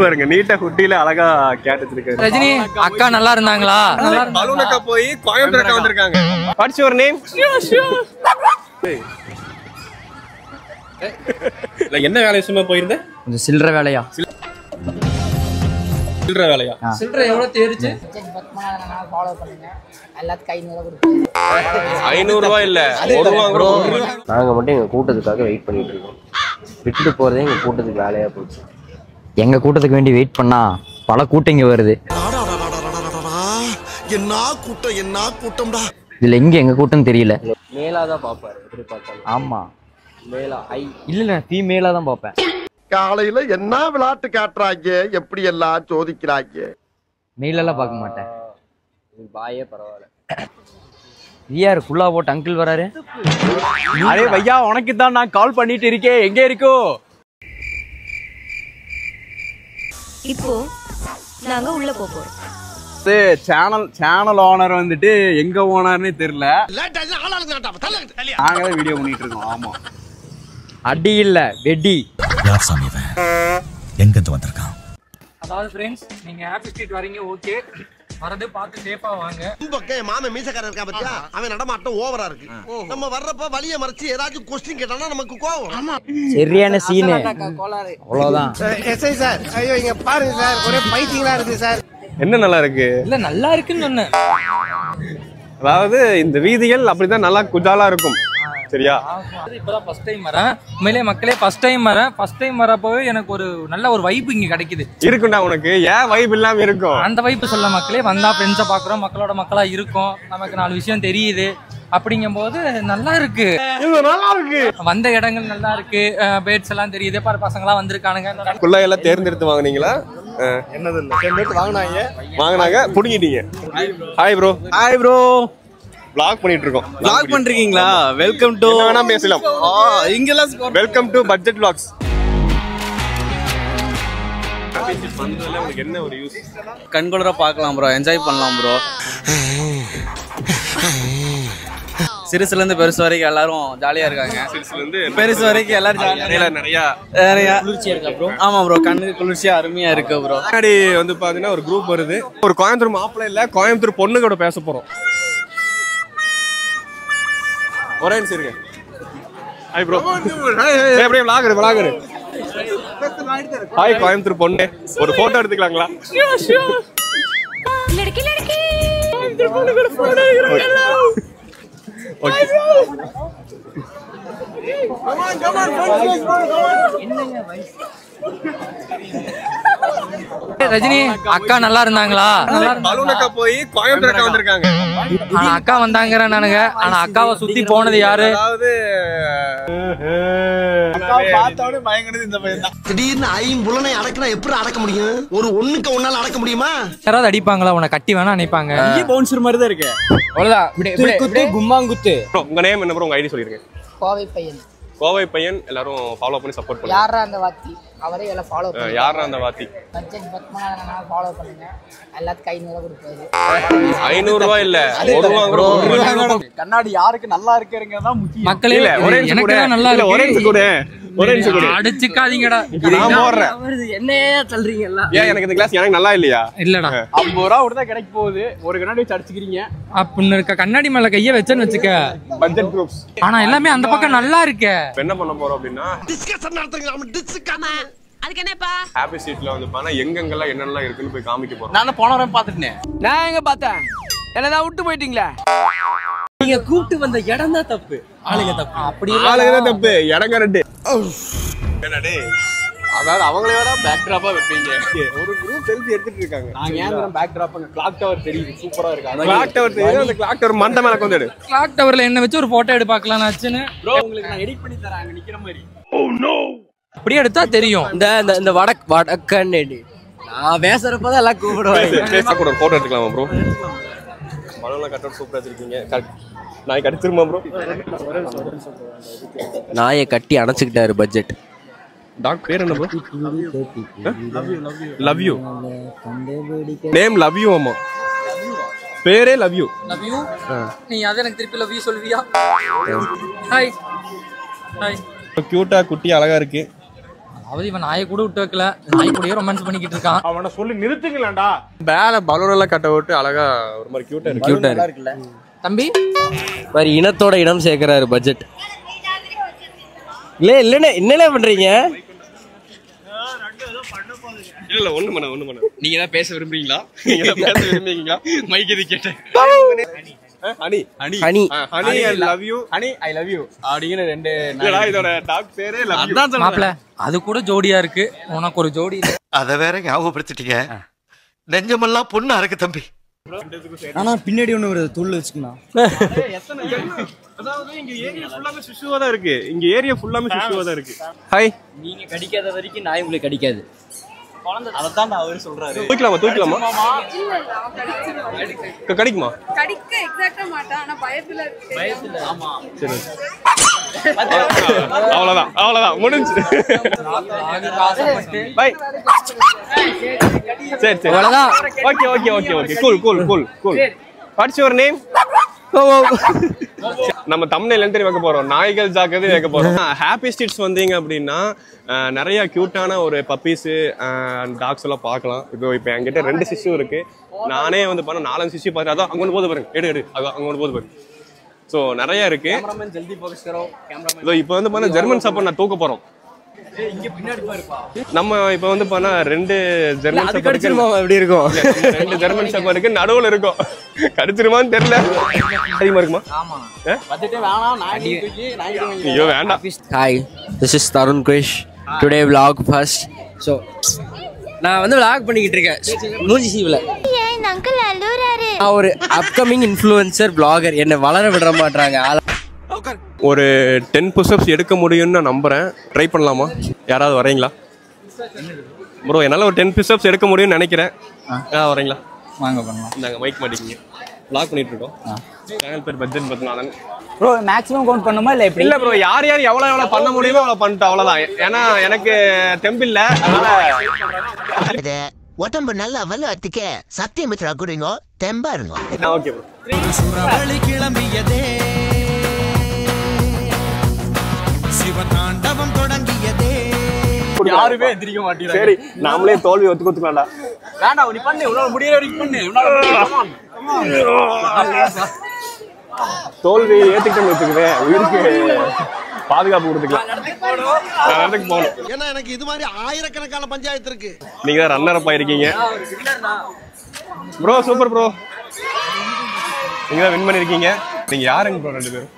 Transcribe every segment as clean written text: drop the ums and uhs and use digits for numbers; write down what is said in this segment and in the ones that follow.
பாருங்க நீட்டா குட்டியில அழகா கேட்டுச்சிருக்காரு. ரஜினி அக்கா நல்லா இருந்தாங்களா? பலூன் அக்கா போய் கோயம்புத்தூர் அக்கா வந்திருக்காங்க. What's your name? என்ன வேலை விஷயமா போயிருந்த? கொஞ்சம் சில்லற வேலையா? சில்லற வேலையா? சில்லற எவ்வளவு தேறிச்சு? ஃபாலோ பண்ணுங்க. எல்லாத்துக்கும் 500 கொடுத்து 500 ரூபாய் இல்ல 1 ரூபாய் கூட. நாங்க மட்டும் எங்க கூட்டத்துக்காக வெயிட் பண்ணிட்டு இருக்கோம். விட்டுட்டு போறதே எங்க கூட்டத்துக்கு வேலையா போச்சு. எங்க கூட்டத்துக்கு வேண்டி வெயிட் பண்ணா பல கூட்டம் இங்க வருது. என்ன கூட்டம் என்ன கூட்டம்டா. இதுல எங்க கூட்டம் தெரியல. மேலாதான் பாப்பாரு எப்படி பார்த்தாலும். ஆமா மேலா இல்ல ஃபீமேலா தான் பாப்பேன். காலையில என்ன விளையாட்டு காட்டுறாங்க, எப்படி எல்லாம் சோதிக்கிறாங்க. மெயிலெல்லாம் பார்க்க மாட்டேன். பாயே பரவாயில்ல. யார் ஃபுல்லா போட்டு அங்கிள் வராரு? அரே பையா உனக்கு தான் நான் கால் பண்ணிட்டு இருக்கேன். எங்க இருக்கோ? இப்போ நாங்க உள்ள போறோம். சேனல் ஓனர் வந்துட்டு எங்க ஓனர்னே தெரியல. நாங்க வீடியோ பண்ணிட்டு இருக்கோம். ஆமா அடி இல்ல வெடி. யார் சாமி இவன்? எங்க இருந்து வந்திருக்கான்? அதாவது फ्रेंड्स நீங்க ஹாப்பி ஸ்ட்ரீட் வரீங்க ஓகே. வரது பார்த்து சேஃபா வாங்க. பக்கே மாமே மீசக்காரன் இருக்கா பத்தியா? அவன் நடமாட்டம் ஓவரா இருக்கு. நம்ம வர்றப்ப வலிய மறைச்சு ஏதாச்சும் கொஸ்டின் கேட்டானா நமக்கு கோவம். ஆமா சரியான சீன். அவ்வளவுதான். எஸ்ஐ சார் ஐயோ இங்க பாருங்க சார் ஒரே பைத்தியங்களா இருக்கு சார். என்ன நல்லா இருக்கு? இல்ல நல்லா இருக்குன்னு சொன்னேன். அதாவது இந்த வீதிகள் அப்படிதான் நல்லா குஜாலா இருக்கும். சரியா? இப்பதான் ஃபர்ஸ்ட் டைம் வரேன். உண்மையிலே மக்களே ஃபர்ஸ்ட் டைம் வரேன். ஃபர்ஸ்ட் டைம் வரப்பவே எனக்கு ஒரு நல்ல ஒரு வைப் இங்க கிடைக்குது. இருக்குண்டா உனக்கு. ஏன் வைப் இல்லாம இருக்கும்? அந்த வைப் சொல்ல மக்களே வந்தா ஃப்ரெண்ட்ஸை பாக்குறோம், மக்களோட மக்களா இருக்கும், நமக்கு 4 விஷயம் தெரியுது. அப்படிங்கும் போது நல்லா இருக்கு. நல்லா இருக்கு. வந்த இடங்கள் நல்லா இருக்கு. பேட்ஸ் எல்லாம் தெரியுது. பாரு பசங்க எல்லாம் வந்திருக்கானுங்க. குள்ள எல்லாம் தேர்ந்தெடுத்து வாங்குனீங்களா? என்னது இல்ல தேர்ந்தெடுத்து வாங்குனாங்க புடிங்கிட்டீங்க. Hi bro. Hi bro. vlog பண்ணிட்டு இருக்கோம். vlog பண்றீங்களா? வெல்கம் டு வேணா பேசலாம். இங்கெல்லாம் வெல்கம் டு பட்ஜெட் vlogs. பண்றதுல உங்களுக்கு என்ன ஒரு யூஸ்? கண்குளரா பார்க்கலாம் ப்ரோ. என்ஜாய் பண்ணலாம் ப்ரோ. சிறுசுல இருந்து பெருசு வரைக்கும் எல்லாரும் ஜாலியா இருக்காங்க. சிறுசுல இருந்து பெருசு வரைக்கும் எல்லாரும் ஜாலியா நிறைய குளிர்ச்சியா இருக்கா ப்ரோ? ஆமா ப்ரோ. கண்ணுக்கு குளிர்ச்சியா அருமையா இருக்கு ப்ரோ. முன்னாடி வந்து பாத்தீங்கன்னா ஒரு குரூப் வருது. ஒரு கோயம்புத்தூர் மாப்பிள்ளை இல்ல கோயம்புத்தூர் பொண்ணு கூட பேச போறோம். ஒரே நிமிஷம் இருங்க. Hi bro. அப்படியே vlogger. ஹாய் கோயம்புத்தூர் பொண்ணு. ஒரு போட்டோ எடுத்துக்கலாங்களா? லड़की लड़की கோயம்புத்தூர் பொண்ணு கூட போட்டோ எடுக்கலாம். ஓகே. ரஜினி அக்கா நல்லா இருந்தாங்களா? பலூன் அக்கா போய் கோயம்புத்தூர் அக்கா வந்திருக்காங்க. ஆனா அக்கா வந்தாங்கறானுங்க. ஆனா அக்காவை சுத்தி போனது யாரு? அதாவது பார்த்தோட மயங்கனது இந்த பையன் தான். திடீர்னு ஐம்புலனை அடக்கினா எப்படி அடக்க முடியும்? ஒரு ஒண்ணுக்கு ஒன்னால அடக்க முடியுமா? யாராவது அடிப்பாங்களா? உன்னை கட்டி வேணா நினைப்பாங்க. இங்கே பவுன்சர் மாதிரி தான் இருக்கு. அவ்வளவுதான். குத்து கும்மாங்குத்து. உங்க நேம் என்ன ப்ரோ? உங்க ஐடி சொல்லிருங்க. கோவை பையன். கோவை பையன். எல்லாரும் ஃபாலோ பண்ணி சப்போர்ட் பண்ணுங்க. யாரா அந்த வாத்தி அவரே எல்லாம் ஃபாலோ பண்ணுங்க. யாரா அந்த வாத்தி? பட்ஜெட் பத்மநாதனா ஃபாலோ பண்ணுங்க. எல்லாத்துக்கும் 500 கொடுப்பாரு. 500 ரூபாய் இல்ல 1 ரூபாய் கூட. கண்ணாடி யாருக்கு நல்லா இருக்குங்க தான் முக்கியம். மக்களே எனக்கு தான் நல்லா இருக்கு. ஒரே நிமிஷம் கூட. ஒரே நிமிஷம் கூட. அடிச்சுக்காதீங்கடா. நான் போறேன். என்னையே சொல்றீங்க எல்லாம். ஏன் எனக்கு இந்த கிளாஸ் எனக்கு நல்லா இல்லையா? இல்லடா. 50 ரூபா கொடுத்தா கிடைக்க போகுது. ஒரு கண்ணாடி வச்சு அடிச்சுக்கிறீங்க. அப்படின்னு இருக்க கண்ணாடி மேல கைய வச்சேன்னு வச்சுக்க. Budget groups. ஆனா எல்லாமே அந்த பக்கம் நல்லா இருக்கு. என்ன பண்ண போறோம் அப்படின்னா டிஸ்கஷன் நடத்துங்க. நம்ம டிஸ்கஷன். அதுக்கு என்னப்பா? ஹாப்பி ஸ்ட்ரீட்ல வந்து பானா எங்கெங்கெல்லாம் என்னெல்லாம் இருக்குன்னு போய் காமிக்க போறோம். நான் போன வாரம் பாத்துட்டேன். நான் எங்க பார்த்தேன்? என்னதான் விட்டு போயிட்டீங்களா? நீங்க கூப்பிட்டு வந்த இடம் தான் தப்பு. ஆளுங்க தப்பு. அப்படி ஆளுங்க தான் தப்பு. இடம் கரெக்ட். என்னடே அதாவது அவங்களோட பேக் டிராப்பா வைப்பீங்க. ஒரு குரூப் செல்ஃபி எடுத்துட்டு இருக்காங்க. நாங்க ஏன் பேக் டிராப் கிளாக் டவர் தெரியுது. சூப்பரா இருக்கு. கிளாக் டவர் தெரியுது. அந்த கிளாக் டவர் மண்ட மேல கொண்டு கிளாக் டவர்ல என்ன வச்சு ஒரு போட்டோ எடு பார்க்கலாம் ஆச்சுன்னு. ப்ரோ உங்களுக்கு நான் எடிட் பண்ணி தரேன். அங்க நிக்கிற மாதிரி. அப்படியே எடுத்தா தெரியும். இந்த வடக்கண்ணி நான் பேசுறப்பதான் எல்லாம் கூப்பிடுவாங்க. பேச கூட போட்டோ எடுத்துக்கலாமா ப்ரோ? பலூன்ல கட் அவுட் சூப்பரா வச்சிருக்கீங்க. நாய் கடிச்சிருமா ப்ரோ? நாயை கட்டி அணைச்சுக்கிட்டாரு பட்ஜெட். டாக் பேர் என்ன bro? Love you. Name love you. அம்மா பேரே லவ் யூ. Love you. நீ அத எனக்கு திருப்பி லவ் யூ சொல்வியா? Hi hi. கியூட்டா குட்டி அழகா இருக்கு. அதாவது இவன் நாயை கூட விட்டு வைக்கல, நாய் கூடயே ரொமான்ஸ் பண்ணிக்கிட்டு இருக்கான். அவனை சொல்லி நிறுத்துங்களேன்டா. மேல பலூன் எல்லாம் கட்ட விட்டு அழகா ஒரு மாதிரி கியூட்டா இருக்குல்ல தம்பி. மாதிரி இனத்தோட இனம் சேர்க்கிறாரு பட்ஜெட். இல்ல என்னென்ன பண்றீங்க? இல்ல ஒண்ணு பண்ண நீங்க தான் பேச விரும்புறீங்களா? மைக் எது கேட்டேன். ஹனி ஐ லவ் யூ அப்படிங்கிற 2 இதோட டாக் பேரே லவ் யூ. மாப்ள அது கூட ஜோடியா இருக்கு, உனக்கு ஒரு ஜோடி. அத வேற ஞாபகப்படுத்திட்டீங்க. நெஞ்சமெல்லாம் பொண்ணா இருக்கு தம்பி. ஆனா பின்னாடி ஒண்ணு ஒரு துள்ளு வச்சுக்கணும். அதாவது இங்க ஏரியா ஃபுல்லாமே சுஷுவா தான் இருக்கு. ஹாய். நீங்க கடிக்காத வரைக்கும் நாய் உங்களுக்கு கடிக்காது. அதத்தான் அவர் சொல்றாரு. தூக்கலாமா கடிக்குமா? கடிக்க எக்ஸாக்ட்டா மாட்டான், ஆனா பயத்துல ஆமா சரி அவ்வளவுதான் முடிஞ்சு. பை. சரி அவ்வளவுதான். Okay cool. What's your name? நம்ம தம்ப்நெயில் என்ன வைக்க போறோம், நாய்கள் ஜாக்கிரதை வைக்க போறோம். ஹாப்பி ஸ்ட்ரீட்ஸ் வந்தீங்க அப்படின்னா நிறைய கியூட்டான ஒரு பப்பீஸ் டாக்ஸ் எல்லாம் பார்க்கலாம். இப்போ என்கிட்ட 2 சிசு இருக்கு. நானே வந்து 4-5 சிசு பார்த்து அதான் அங்கே போது பாருங்க, எடு அங்கே போது பாருங்க. ஸோ நிறைய இருக்கு. இப்போ வந்து ஜெர்மன் ஷெப்பர்ட் நான் தூக்க போறோம். நம்ம இப்ப வந்து 2 ஜெர்மன் ஷெப்பர்ட் எப்படி இருக்கும்? 2 ஜெர்மன் ஷெப்பர்டுக்கு நடுவுல இருக்கும். கடிச்சிருமான்னு தெரியல. அதிகமா இருக்குமா? ஐயோ வேண்டாம். Hi, this is Tarun Krish. Today vlog first. So நான் வந்து vlog பண்ணிக்கிட்டு இருக்கேன் மூஞ்சி சீவில். நான் ஒரு அப்கமிங் இன்ஃப்ளூயன்சர் vlogger. என்னை வளர விட மாட்டாங்க. ஒரு 10 புஷ்அப்ஸ் எடுக்க முடியும்னு நான் நம்புறேன். ட்ரை பண்ணலாமா? யாராவது வரீங்களா ப்ரோ? என்னால் ஒரு 10 புஷ்அப்ஸ் எடுக்க முடியும்னு நினைக்கிறேன். வரீங்களா? வாங்க பண்ணலாம். நாங்கள் மைக் மாட்டிக்கிங்க. வ்ளாக் பண்ணிட்டு இருக்கோம். சேனல் பேர் பட்ஜெட் பார்த்தனால ப்ரோ மேக்ஸிமம் கவுண்ட் பண்ணுமா இல்லை எப்படி? இல்லை ப்ரோ, யார் எவ்வளோ பண்ண முடியுமோ அவ்வளோ பண்ணிட்டு அவ்வளோதான். ஏன்னா எனக்கு தெம்பில்லை, அதனால உடம்பு நல்லா வலுவத்துக்க சத்தியமித்ரா குடிங்க, தெம்பா இருங்க. Okay bro. கிளம்பியதே சிவதாண்டவம் தொடங்கியதே. யாருமே எந்திரிக்க மாட்டேங்க. சரி, நாமளே தோல்வி ஒத்துக்கலாம்டா. வேண்டாம், நீ பண்ணு, உன்னால முடியற வரைக்கும் பண்ணு. தோல்வி ஏத்துக்கிட்டோம்னு வச்சுக்கிறேன், உயிருக்கு பாதுகாப்பு கொடுத்துக்கலாம். போகணும். ஏன்னா எனக்கு இது மாதிரி ஆயிரக்கணக்கான பஞ்சாயத்து இருக்கு. நீங்க தான் ரன்னர் அப்பா இருக்கீங்க ப்ரோ. சூப்பர் ப்ரோ, நீங்க தான் வின் பண்ணிருக்கீங்க. நீங்க யாருங்க ப்ரோ? 2 பேரும்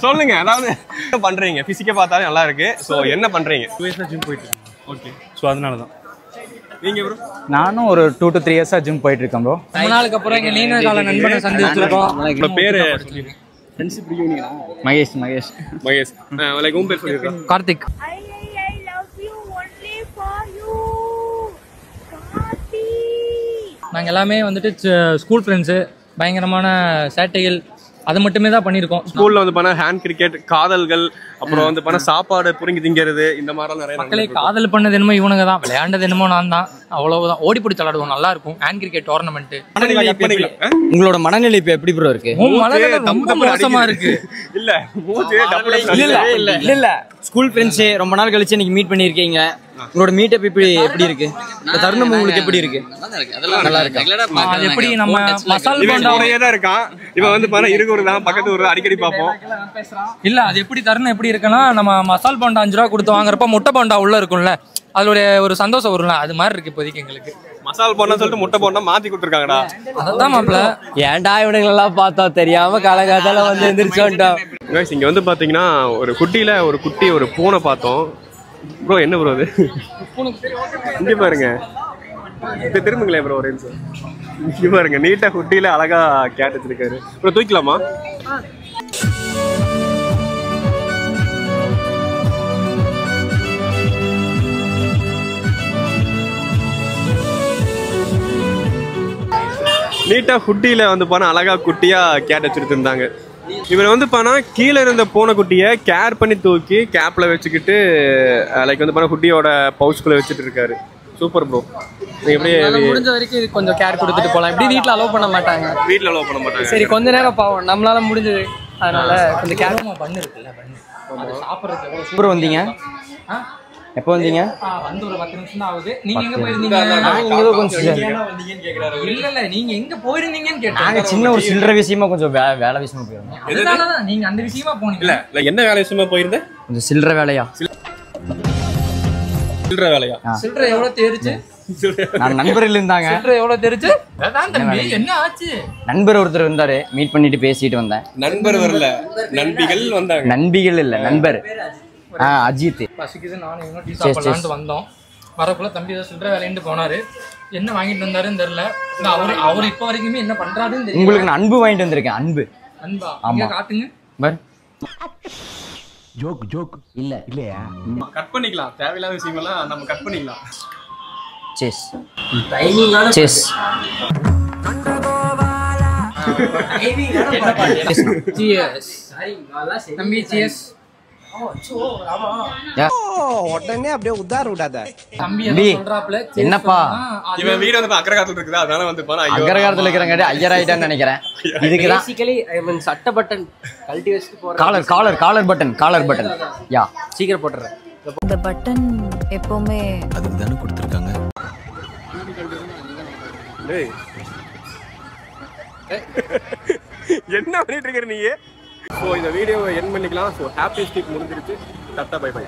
சொல்லுங்க. அதாவது என்ன பண்றீங்க? பிசிக்கா பார்த்தாலே நல்லா இருக்கு. சோ என்ன பண்றீங்க? 2 இயர்ஸா ஜிம் போயிட்டு இருக்கேன். ஓகே, சோ அதனால தான். நீங்க ப்ரோ? நானும் ஒரு 2 to 3 இயர்ஸா ஜிம் போயிட்டு இருக்கேன் ப்ரோ. ரொம்ப நாளுக்கு அப்புறம் எங்க நீண்ட கால நண்பனை சந்திச்சிருக்கோம். உங்க பேரு? ஃப்ரெண்ட்ஷிப் ரியூனியனா? மகேஷ். லைக் உங்க பேர் சொல்லிருக்கா? Karthik. I love you only for you. நாங்க எல்லாமே வந்துட்டு ஸ்கூல் ஃப்ரெண்ட்ஸு. பயங்கரமான சேட்டைகள் அது மட்டுமே தான் பண்ணியிருக்கோம். ஸ்கூல்ல வந்து ஹேண்ட் கிரிக்கெட், காதல்கள், அப்புறம் வந்து சாப்பாடு புரிங்கி திங்கிறது, இந்த மாதிரிலாம் நிறைய. மக்களே காதல் பண்ணது என்னமோ இவனுங்க தான், விளையாண்டது என்னமோ நான் தான். அவ்வளவுதான். ஓடி பிடிச்சி விளையாடுவோம், நல்லா இருக்கும். Hand cricket tournament. உங்களோட மனநிலை இப்ப எப்படி ப்ரோ இருக்கு? ரொம்ப மோசமா இருக்கு. இல்ல ஸ்கூல் ஃப்ரெண்ட்ஸ் ரொம்ப நாள் கழிச்சு இன்னைக்கு மீட் பண்ணிருக்கீங்க. உங்களோட மீட்டப் எப்படி இருக்கு? இந்த தருணம் உங்களுக்கு எப்படி இருக்கு? நல்லா இருக்கு. அது எப்படி நம்ம மசால் போண்டா தான் இருக்கான். இவன் வந்து இருக்கிறது தான் பக்கத்து ஊர்ல அடிக்கடி பார்ப்போம். இல்ல அது எப்படி தருணம் எப்படி இருக்குன்னா, நம்ம மசால் போண்டா 5 ரூபா கொடுத்து வாங்குறப்ப முட்டை போண்டா உள்ள இருக்கும்ல, அதுல ஒரு சந்தோஷம் வரும்ல, அது மாதிரி இருக்கு இப்போதைக்கு எங்களுக்கு. மசால் போண்டா சொல்லிட்டு முட்டை போண்டா மாத்தி கொடுத்துருக்காங்கடா. அதான் மாப்பிள. ஏன்டா இவனுங்களெல்லாம் பார்த்தா தெரியாம காலகாத்தால வந்து எந்திரிச்சு வந்துட்டோம். இங்க வந்து பாத்தீங்கன்னா ஒரு குட்டியில ஒரு பூனை பார்த்தோம் ப்ரோ. என்ன ப்ரோ அது? இங்க பாருங்க, திரும்புங்களே ப்ரோ. ஒரு நிமிஷம் இங்க பாருங்க, நீட்டா குட்டியில அழகா கேட் வச்சிருக்காரு ப்ரோ. தூக்கலாமா? நீட்டா குட்டியில வந்து அழகா குட்டியா கேட் வச்சுட்டு இருந்தாங்க. இவர் வந்து கீழே இருந்த பூனை குட்டியை கேர் பண்ணி தூக்கி கேப்ல வச்சுக்கிட்டு லைக் வந்து குட்டியோட பவுச்சுக்குள்ள வச்சுட்டு இருக்காரு. Super bro. முடிஞ்ச வரைக்கும் இது கொஞ்சம் கேர் கொடுத்துட்டு போலாம். இப்படி வீட்ல அலோவ் பண்ண மாட்டாங்க. வீட்ல அலோவ் பண்ண மாட்டாங்க. சரி, கொஞ்ச நேரம் பாவம், நம்மளால முடிஞ்சது. அதனால கொஞ்சம் கேர் பண்ணு இருக்குல்ல, பண்ணு. அது சாப்பிடுறதுக்கு எவ்வளவு சூப்பர் வந்தீங்க. எப்போ வந்தீங்க? வந்து ஒரு 10 நிமிஷம் தான் ஆகுது. நீங்க எங்க போயிருந்தீங்க? இங்க கொஞ்சம் இல்ல நீங்க எங்க போயிருந்தீங்கன்னு கேட்டேன். நாங்க சின்ன ஒரு சில்லறை விஷயமா கொஞ்சம் வேலை விஷயமா போயிருந்தோம். அதனாலதான் நீங்க அந்த விஷயமா போனீங்க. இல்ல என்ன வேலை விஷயமா போயிருந்தேன்? கொஞ்சம் சில்லறை வேலையா? சில்லறை வேலையா? சில்லறை எவ்வளவு தேறிச்சு? நான் நண்பர்கள் இருந்தாங்க. சில்லறை எவ்வளவு தேறிச்சு? அதான் தம்பி என்ன ஆச்சு? நண்பர் ஒருத்தர் வந்தாரு, மீட் பண்ணிட்டு பேசிட்டு வந்தேன். நண்பர் வரல, நண்பிகள் வந்தாங்க. நண்பிகள் இல்ல, நண்பர். அஜித். பசிக்குது, நானும் இவனும் டீ சாப்பிடலான்ட்டு வந்தோம். வரக்குள்ள தம்பி ஏதோ சில்லறை வேலைன்னு போனாரு. என்ன வாங்கிட்டு வந்தாருன்னு தெரியல. அவரு இப்ப வரைக்குமே என்ன பண்றாருன்னு தெரியல. உங்களுக்கு நான் அன்பு வாங்கிட்டு வந்திருக்கேன். அன்பு. அன்பா? இங்க காட்டுங்க. பார். ஜோக் இல்லையா? கட் பண்ணிக்கலாம், தேவையில்லாத விஷயமெல்லாம் நம்ம கட் பண்ணிக்கலாம். செஸ் செஸ் தம்பி cheers. உடனே அப்படியே உதார விடாத தம்பி சொல்றாப்ல என்னப்பா இவன் வீடு வந்து அக்கரகாரத்துல இருக்குது, அதனால வந்து போனா அக்கரகாரத்துல இருக்கிறங்க ஐயர் ஆயிட்டான்னு நினைக்கிறேன். இதுக்குதான் பேசிக்கலி சட்ட பட்டன் கழட்டி வச்சுட்டு போற காலர் பட்டன் யா சீக்கிரம் போட்டுறேன். இந்த பட்டன் எப்பவுமே அதுக்கு தானே கொடுத்துருக்காங்க. என்ன பண்ணிட்டு இருக்க நீ? ஸோ இந்த வீடியோவை என் பண்ணிக்கலாம். ஸோ ஹாப்பி ஸ்ட்ரீட் முடிஞ்சிருச்சு. Tata bye by.